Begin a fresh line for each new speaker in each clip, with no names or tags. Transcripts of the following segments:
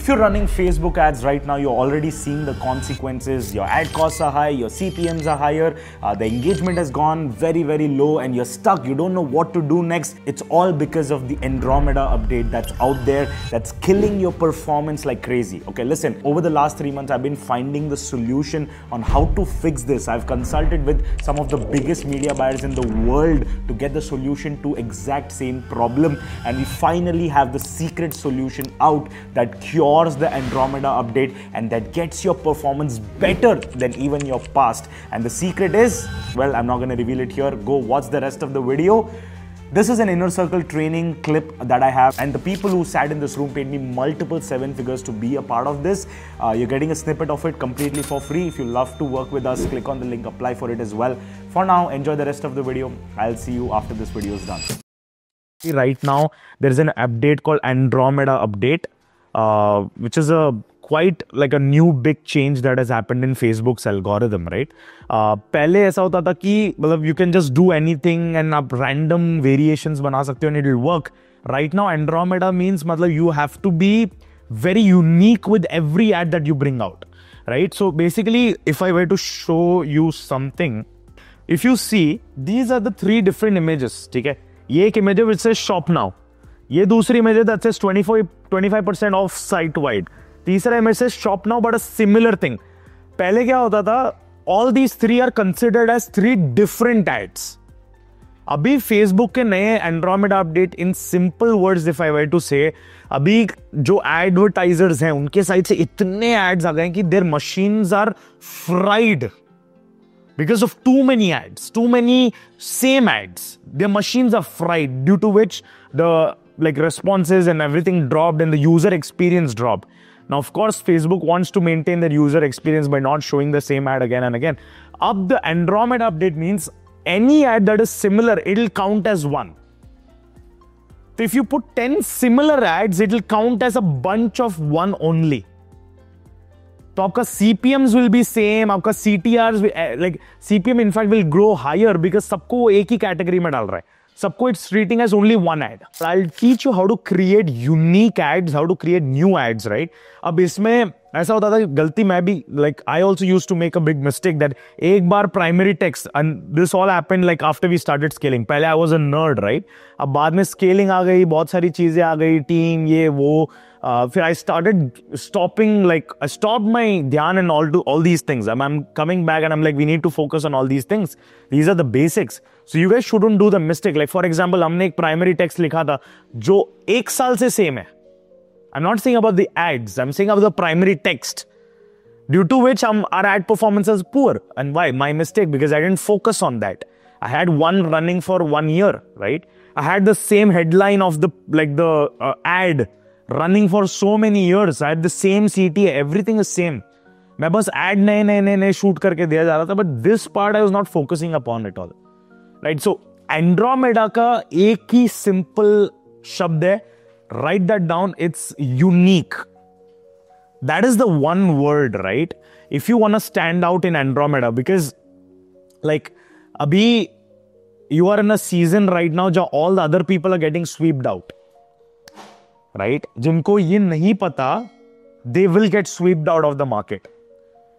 If you're running Facebook ads right now, you're already seeing the consequences. Your ad costs are high, your CPMs are higher, the engagement has gone very, very low, and you're stuck. You don't know what to do next. It's all because of the Andromeda update that's out there that's killing your performance like crazy. Okay, listen, over the last 3 months, I've been finding the solution on how to fix this. I've consulted with some of the biggest media buyers in the world to get the solution to exact same problem, and we finally have the secret solution out that cures the Andromeda update and that gets your performance better than even your past. And the secret is, well, I'm not going to reveal it here. Go watch the rest of the video. This is an inner circle training clip that I have, and the people who sat in this room paid me multiple 7 figures to be a part of this. You're getting a snippet of it completely for free. If you love to work with us, click on the link, apply for it as well. For now, enjoy the rest of the video. I'll see you after this video is done. Right now, there is an update called Andromeda update, which is quite like a new big change that has happened in Facebook's algorithm, right? पहले ऐसा होता था कि मतलब you can just do anything and आप random variations बना सकते हो and it will work. Right now, Andromeda means मतलब you have to be very unique with every ad that you bring out, right? So basically, if I were to show you something, if you see, these are the 3 different images, ठीक है? ये एक image which says shop now. ये दूसरी image that says 25% off site wide. तीसरा image says shop now but a similar thing. पहले क्या होता था? All these 3 are considered as 3 different ads. अभी Facebook के नए Andromeda update in simple words if I were to say, अभी जो advertisers हैं उनके साइड से इतने ads आ गए कि their machines are fried. Because of too many ads, too many same ads, their machines are fried, due to which the responses and everything dropped and the user experience dropped. Now, of course, Facebook wants to maintain their user experience by not showing the same ad again and again. Up the Andromeda update means any ad that is similar, it'll count as one. So if you put 10 similar ads, it'll count as a bunch of one only. तो आपका CPMs will be same, आपका CTRs CPM in fact will grow higher because सबको वो एक ही category में डाल रहा है. सबको it's treating as only one ad. I'll teach you how to create unique ads, how to create new ads, right? अब इसमें ऐसा होता था गलती मैं भी I also used to make a big mistake that एक बार primary text, and this all happened after we started scaling. पहले I was a nerd, right? अब बाद में scaling आ गई, बहुत सारी चीजें आ गई, team ये वो. फिर I started stopping, I stopped my dhyan and all these things. I'm coming back and I'm we need to focus on all these things. These are the basics. So you guys shouldn't do the mistake. For example, हमने एक primary text लिखा था जो 1 साल से same है. I'm not saying about the ads. I'm saying about the primary text. Due to which our ad performance is poor. And why? My mistake, because I didn't focus on that. I had one running for 1 year, right? I had the same headline of the ad running for so many years. I had the same CTA. Everything is same. मैं बस ad नए shoot करके दिया जा रहा था. But this part I was not focusing upon at all. Right? So Andromeda का एक ही simple शब्द है. Write that down. It's unique. That is the one word, right? If you want to stand out in Andromeda, because abhi you are in a season right now where all the other people are getting swept out. Right? Jinko ye nahi pata, they will get swept out of the market.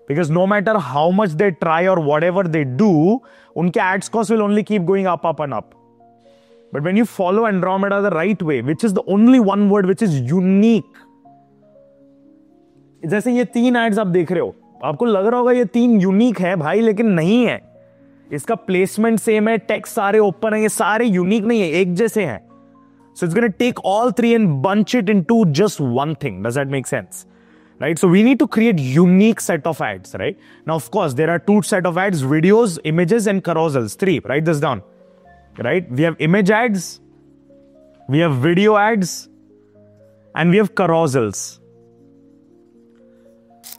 Because no matter how much they try or whatever they do, unke ads cost will only keep going up and up. But when you follow Andromeda the right way, which is the only one word which is unique. जैसे ये 3 ads आप देख रहे हो, आपको लग रहा होगा ये 3 unique है भाई, लेकिन नहीं है. इसका placement same है, text सारे open है, ये सारे unique नहीं है, एक जैसे हैं. So it's going to take all 3 and bunch it into just one thing. Does that make sense? Right? So we need to create unique set of ads, right? Now, of course, there are 2 set of ads, videos, images, and carousels. 3. Write this down. Right? We have image ads, we have video ads, and we have carousels.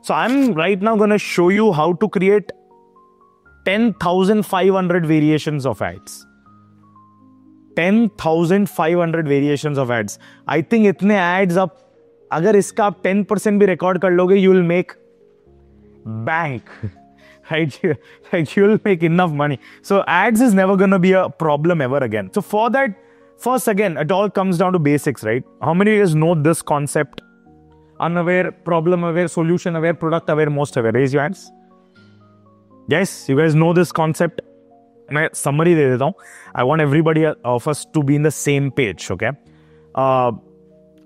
So I'm right now going to show you how to create 10,500 variations of ads. 10,500 variations of ads. I think इतने ads आप अगर इसका आप 10% भी record कर लोगे, you will make bank. Right? Like you'll make enough money. So ads is never going to be a problem ever again. So for that, first again, it all comes down to basics, right? How many of you guys know this concept? unaware, problem aware, solution aware, product aware, most aware. Raise your hands. Yes, you guys know this concept. मैं summary दे देता हूँ. I want everybody of us to be in the same page, okay?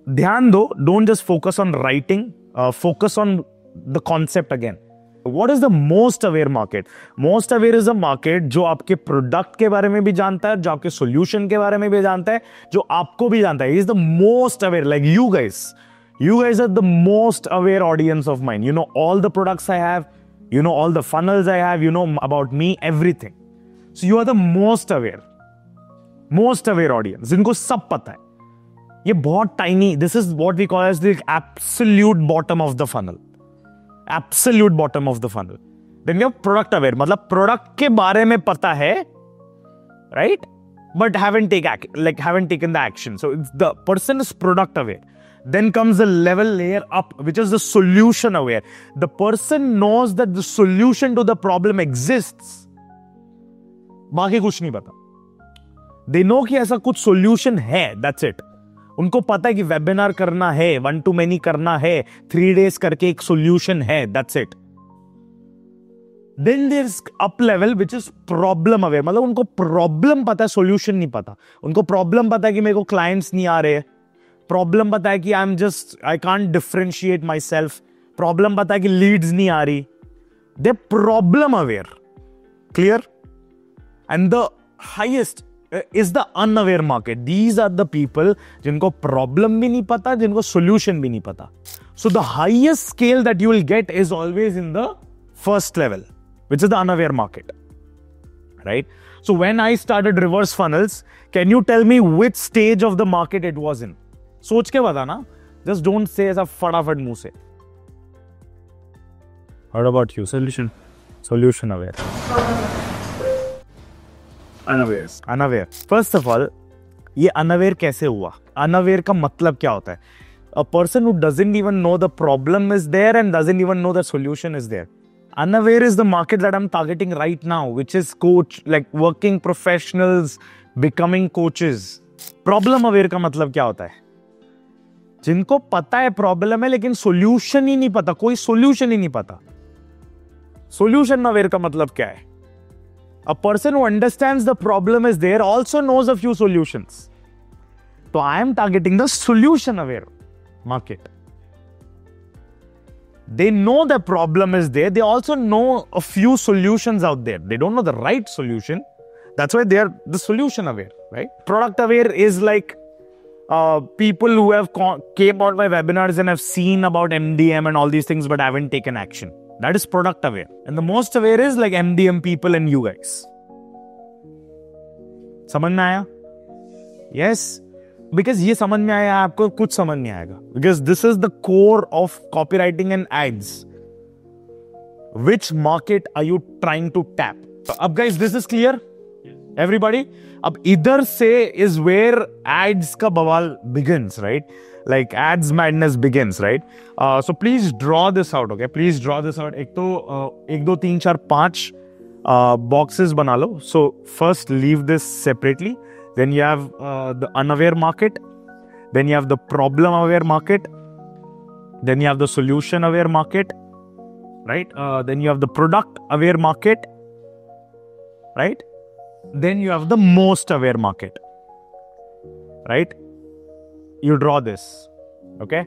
ध्यान दो, don't just focus on writing, focus on the concept again. What is the most aware market? Most aware is a market जो आपके product के बारे में भी जानता है, जो आपके सोल्यूशन के बारे में भी जानता है, जो आपको भी जानता है. He is the most aware, like you guys. You guys are the most aware audience of mine. You know all the products I have, you know all the funnels I have, you know about me, everything. So you are the most aware audience. जिनको सब पता है. ये बहुत tiny. This is what we call as the absolute bottom of the funnel. Absolute bottom of the funnel. Then we have product aware. मतलब product के बारे में पता है, right? But haven't taken the action. So the person is product aware. Then comes the level layer up, which is the solution aware. The person knows that the solution to the problem exists. बाकी कुछ नहीं पता. They know कि ऐसा कुछ solution है. That's it. उनको पता है कि वेबिनार करना है, 1 to many करना है, 3 days करके एक solution है. That's it. Then there's up level which is problem aware. मतलब उनको problem पता है, solution नहीं पता. उनको problem पता है कि मेरे को clients नहीं आ रहे. Problem पता है कि I can't differentiate myself. Problem पता है कि leads नहीं आ रही. They're problem aware. Clear? And the highest is the unaware market. These are the people जिनको problem भी नहीं पता, जिनको solution भी नहीं पता. So the highest scale that you will get is always in the first level, which is the unaware market, right? So when I started reverse funnels, can you tell me which stage of the market it was in? सोच के बताना. Just don't say ऐसा फटाफट मुंह से. What about you? Solution aware. Unaware. First of all, ये unaware कैसे हुआ? Unaware का मतलब क्या होता है? A person who doesn't even know the problem is there and doesn't even know the solution is there. Unaware is the market that I'm targeting right now, which is working professionals, becoming coaches. Problem aware का मतलब क्या होता है? जिनको पता है problem है लेकिन solution ही नहीं पता, कोई solution ही नहीं पता. Solution aware का मतलब क्या है? A person who understands the problem is there also knows a few solutions. So I am targeting the solution aware market. They know the problem is there. They also know a few solutions out there. They don't know the right solution. That's why they are the solution aware, right? Product aware is like people who have came on my webinars and have seen about MDM and all these things but haven't taken action. That is product aware. And the most aware is like MDM people and you guys. समझ में आया? Yes. Because ये समझ में आया, आपको कुछ समझ नहीं आएगा. Because this is the core of copywriting and ads. Which market are you trying to tap? अब guys, this is clear? Everybody? अब इधर से is where ads का बवाल begins, right? Like ads madness begins, right? So please draw this out, okay? Please draw this out. एक 2 3 4 5 boxes बना लो. So first leave this separately. Then you have the unaware market. Then you have the problem aware market. Then you have the solution aware market, right? Then you have the product aware market, right? Then you have the most aware market, right? You draw this, okay?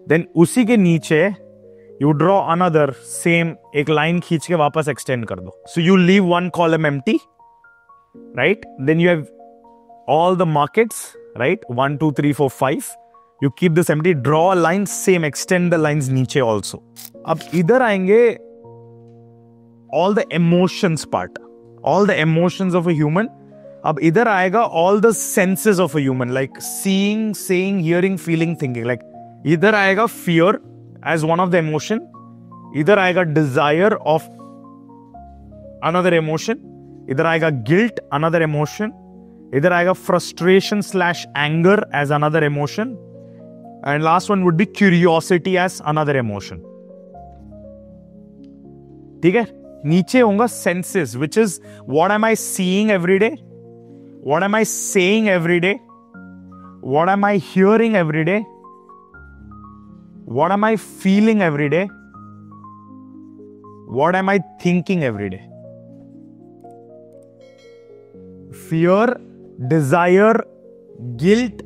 Then उसी के नीचे you draw another same, एक line खींच के वापस extend कर दो. So you leave one column empty, right? Then you have all the markets, right? 1, 2, 3, 4, 5. You keep this empty, draw a line, same, extend the lines नीचे also. अब इधर आएंगे all the emotions part, all the emotions of a human. अब इधर आएगा all the senses of a human, like seeing, saying, hearing, feeling, thinking. Like इधर आएगा fear as one of the emotion. इधर आएगा desire of another emotion. इधर आएगा guilt, another emotion. इधर आएगा frustration / anger as another emotion. And last one would be curiosity as another emotion. ठीक है? नीचे होगा senses, which is what am I seeing every day? What am I saying every day? What am I hearing every day?
What am I feeling every day? What am I thinking every day? Fear, desire, guilt,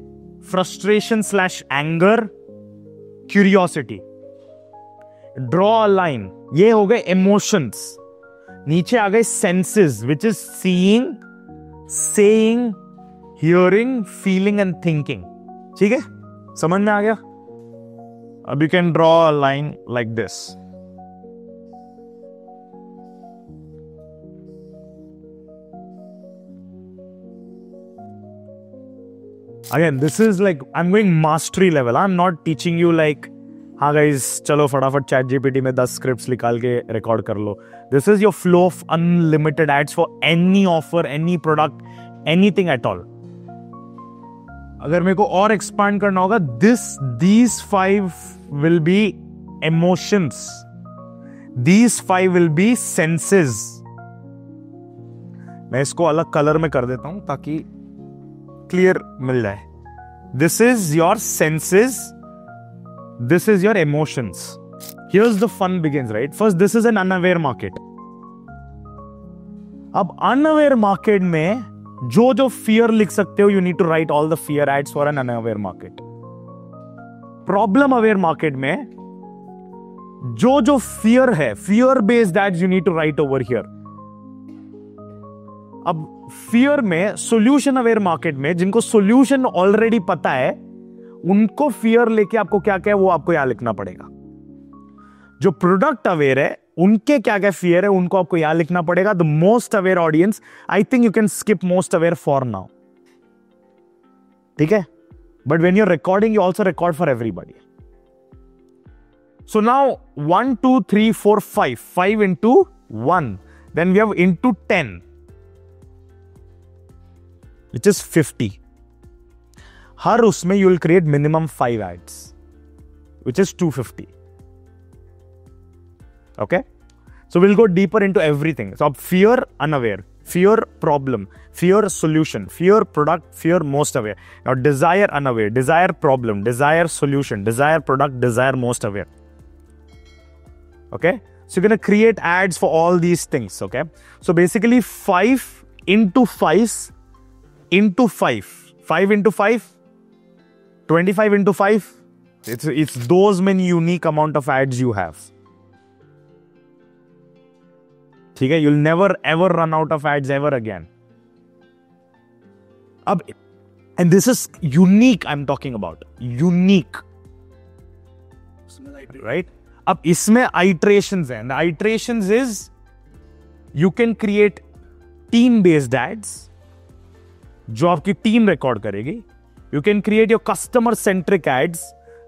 frustration/anger, curiosity. Draw a line. ये हो गए emotions. नीचे आ गए senses, which is seeing, saying, hearing, feeling and thinking. ठीक है? समझ में आ गया? अब you can draw a line like this. Again, this is like, I'm going mastery level. I'm not teaching you like, हाँ guys, चलो फटाफट ChatGPT में 10 scripts निकाल के record कर लो. This is your flow of unlimited ads for any offer, any product, anything at all. अगर मेरे को और expand करना होगा, these 5 will be emotions. These 5 will be senses. मैं इसको अलग कलर में कर देता हूं ताकि क्लियर मिल जाए. This is your senses. This is your emotions. Here's the fun begins, right? First, this is an unaware market. अब unaware market में जो fear लिख सकते हो, you need to write all the fear ads for an unaware market. Problem aware market में जो fear है, fear based ads you need to write over here. अब fear में solution aware market में जिनको solution already पता है, उनको fear लेके आपको क्या क्या है वो आपको यहां लिखना पड़ेगा. जो प्रोडक्ट अवेयर है उनके क्या क्या fear है उनको आपको यहां लिखना पड़ेगा. The most aware audience, I think you can skip most aware for now. ठीक है? But when you're recording, you also record for everybody. So now 1, 2, 3, 4, 5. 5 into 1. Then we have into 10. Which is 50. हर उसमें you will create minimum 5 ads, which is 250. Okay? So we'll go deeper into everything. So fear, unaware. Fear, problem. Fear, solution. Fear, product. Fear, most aware. Now desire, unaware. Desire, problem. Desire, solution. Desire, product. Desire, most aware. Okay? So you're going to create ads for all these things. Okay? So basically 5 into 5 into 5. 5 into 5. 25 into 5. It's those many unique amount of ads you have. ठीक है? You'll never ever run out of ads ever again. अब, and this is unique I'm talking about. Unique. Right? अब इसमें iterations हैं. The iterations is you can create team based ads जो आपकी team record करेगी. You can create your customer centric ads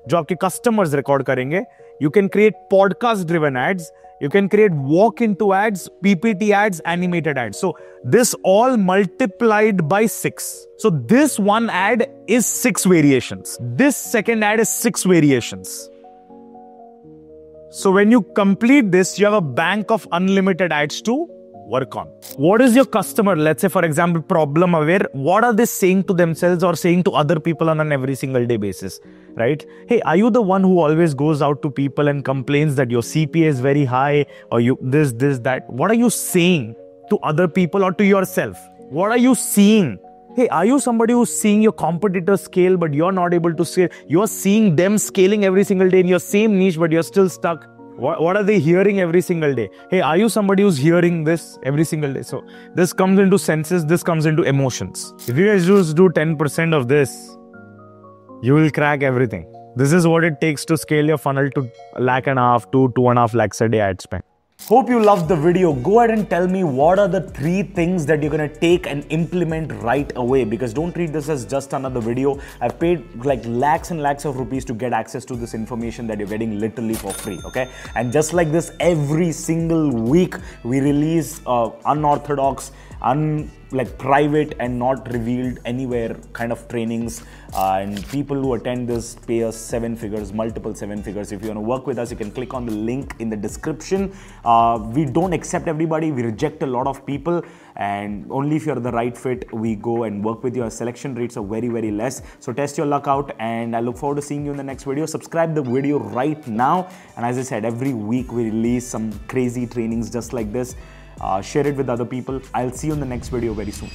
जो आपके customers record करेंगे. You can create podcast driven ads. You can create walk into ads, PPT ads, animated ads. So this all multiplied by 6. So this one ad is 6 variations. This second ad is 6 variations. So when you complete this, you have a bank of unlimited ads to work on. What is your customer, let's say for example, problem aware, what are they saying to themselves or saying to other people on an every single day basis, right? Hey, are you the one who always goes out to people and complains that your CPA is very high or you this, that? What are you saying to other people or to yourself? What are you seeing? Hey, are you somebody who's seeing your competitors scale but you're not able to scale? You're seeing them scaling every single day in your same niche but you're still stuck. What are they hearing every single day? Hey, are you somebody who's hearing this every single day? So this comes into senses, this comes into emotions. If you guys just do 10% of this, you will crack everything. This is what it takes to scale your funnel to 1.5 lakh to 2.5 lakhs a day ad spend.
Hope you loved the video. Go ahead and tell me what are the 3 things that you're going to take and implement right away, because don't treat this as just another video. I've paid like lakhs and lakhs of rupees to get access to this information that you're getting literally for free, okay? And just like this, every single week we release unorthodox, like private and not revealed anywhere kind of trainings, and people who attend this pay us 7 figures, multiple 7 figures. If you want to work with us, you can click on the link in the description. We don't accept everybody, we reject a lot of people, and only if you're the right fit we go and work with you. Our selection rates are very, very less, so test your luck out, and I look forward to seeing you in the next video. Subscribe the video right now, and as I said, every week we release some crazy trainings just like this. Share it with other people. I'll see you in the next video very soon.